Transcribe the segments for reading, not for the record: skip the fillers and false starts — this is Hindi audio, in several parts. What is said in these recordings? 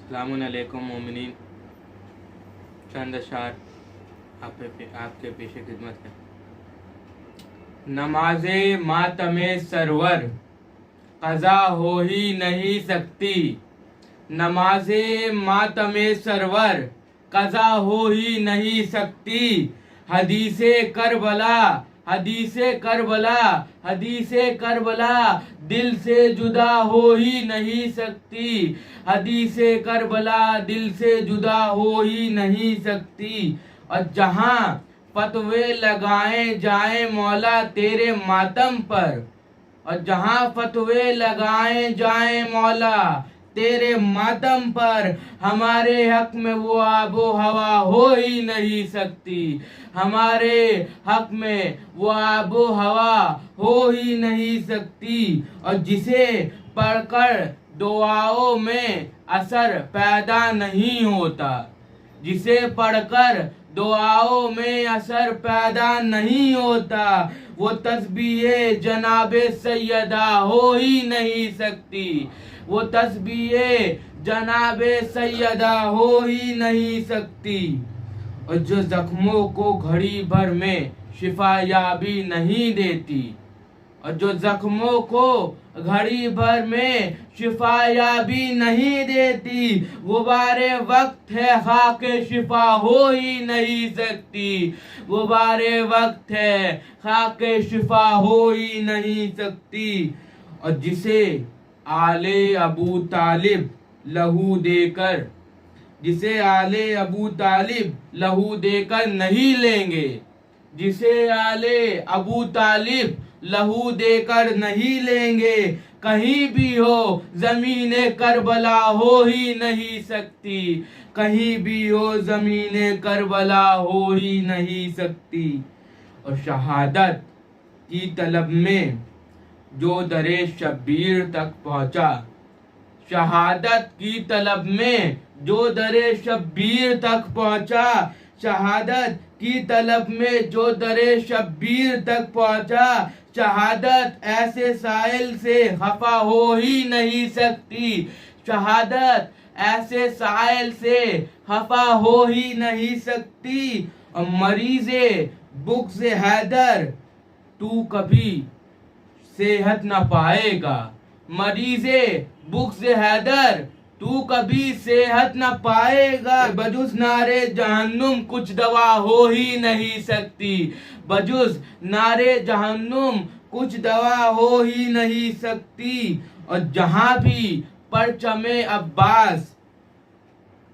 अस्सलामुअलैकुम मोमिनीन। चंद अशार आपके पेशे खिदमत है। नमाज़े मातमे सरवर क़ज़ा हो ही नहीं सकती। नमाज़े मातमे सरवर क़ज़ा हो ही नहीं सकती। हदीसे करबला हदीसे करबला हदीसे करबला दिल से जुदा हो ही नहीं सकती। हदीसे करबला दिल से जुदा हो ही नहीं सकती। और जहाँ फतवे लगाए जाए मौला तेरे मातम पर, और जहाँ फतवे लगाए जाए मौला तेरे मातम पर, हमारे हक में वो आबो हवा हो ही नहीं सकती। हमारे हक में वो आबो हवा हो ही नहीं सकती। और जिसे पढ़कर दुआओं में असर पैदा नहीं होता, जिसे पढ़कर दुआओं में असर पैदा नहीं होता, वो तस्बीहे जनाबे सैयदा हो ही नहीं सकती। वो तस्बीहे जनाबे सैयदा हो ही नहीं सकती। और जो जख्मों को घड़ी भर में शिफा याबी नहीं देती, और जो जख्मों को घड़ी भर में शिफा याबी नहीं देती, गुबारे वक्त है खाके शिफा हो ही नहीं सकती। गुबारे वक्त है खाके शिफा हो ही नहीं सकती। और जिसे आले अबू तालिब लहू देकर, जिसे आले अबू तालिब लहू देकर नहीं लेंगे, जिसे आले अबू तालिब लहू देकर नहीं लेंगे, कहीं भी हो जमीने करबला हो ही नहीं सकती। कहीं भी हो जमीने करबला हो ही नहीं सकती। और शहादत की तलब में जो दरे शब्बीर तक पहुंचा, शहादत की तलब में जो दरे शब्बीर तक पहुंचा, शहादत की तलब में जो दरे शब्बीर तक पहुंचा, शहादत ऐसे साइल से खफा हो ही नहीं सकती। शहादत ऐसे साइल से खफा हो ही नहीं सकती। और मरीज़े बुग़्ज़ हैदर तू कभी सेहत न पाएगा। मरीज़े बुग़्ज़ हैदर तू कभी सेहत न पाएगा। बजुज़ नारे जहन्नुम कुछ दवा हो ही नहीं सकती। बजुज़ नारे जहन्नुम कुछ दवा हो ही नहीं सकती। और जहाँ भी परचमे अब्बास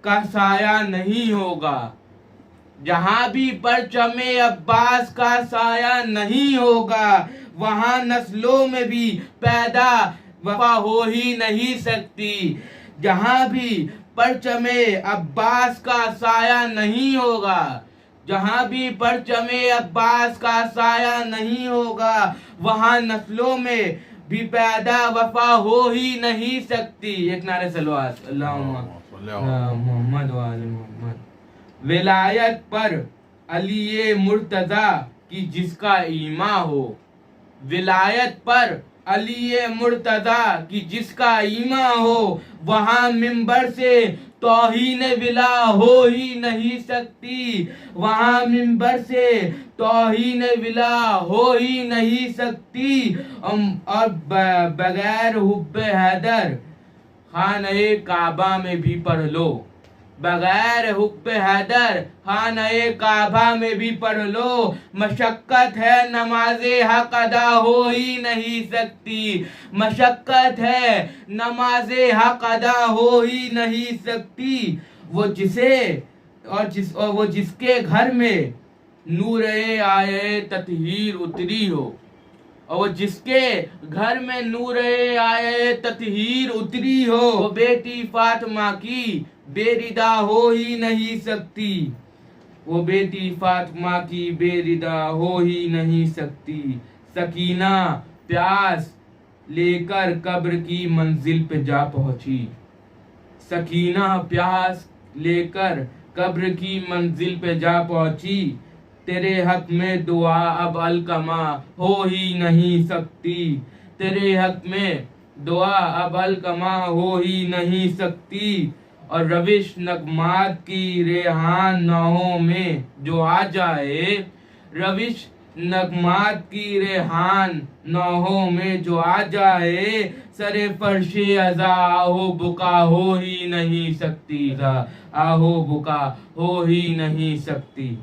का साया नहीं होगा, जहाँ भी परचमे अब्बास का साया नहीं होगा, वहाँ नस्लों में भी पैदा वफा हो ही नहीं सकती। जहाँ भी परचमे अब्बास का साया नहीं होगा, जहाँ भी परचमे अब्बास का साया नहीं होगा, वहाँ नस्लों में भी पैदा वफा हो ही नहीं सकती। एक नारे सलवात मोहम्मद व आले मोहम्मद। विलायत पर अली मुर्तज़ा की जिसका ईमा हो, विलायत पर अली मुर्तज़ा की जिसका ईमा हो, वहाँ मिंबर से तौहीन विला हो ही नहीं सकती। वहाँ मिंबर से तौहीन विला हो ही नहीं सकती। और बगैर हुब्बे हैदर खाने काबा में भी पढ़ लो, बगैर हुब्बे हैदर खाने काबा में भी पढ़ लो। मशक्कत है नमाज़े हक अदा हो ही नहीं सकती। मशक्कत है नमाज़े हक अदा हो ही नहीं सकती। वो जिसके घर में नूरे आए ततहीर उतरी हो, और वो जिसके घर में नूरे आए ततहीर उतरी हो, वो बेटी फातिमा की बेरिदा हो ही नहीं सकती। वो बेटी फातिमा की बेरिदा हो ही नहीं सकती। सकीना प्यास लेकर कब्र की मंजिल पे जा पहुंची। सकीना प्यास लेकर कब्र की मंजिल पे जा पहुंची। तेरे हक में दुआ अब अलकमा हो ही नहीं सकती। तेरे हक में दुआ अब अलकमा हो ही नहीं सकती। और रविश नगमात की रेहान नहों में जो आ जाए, रविश नगमात की रेहान नहों में जो आ जाए, सरे फर्शे अज़ा आहो बुका हो ही नहीं सकती, आहो बुका हो ही नहीं सकती।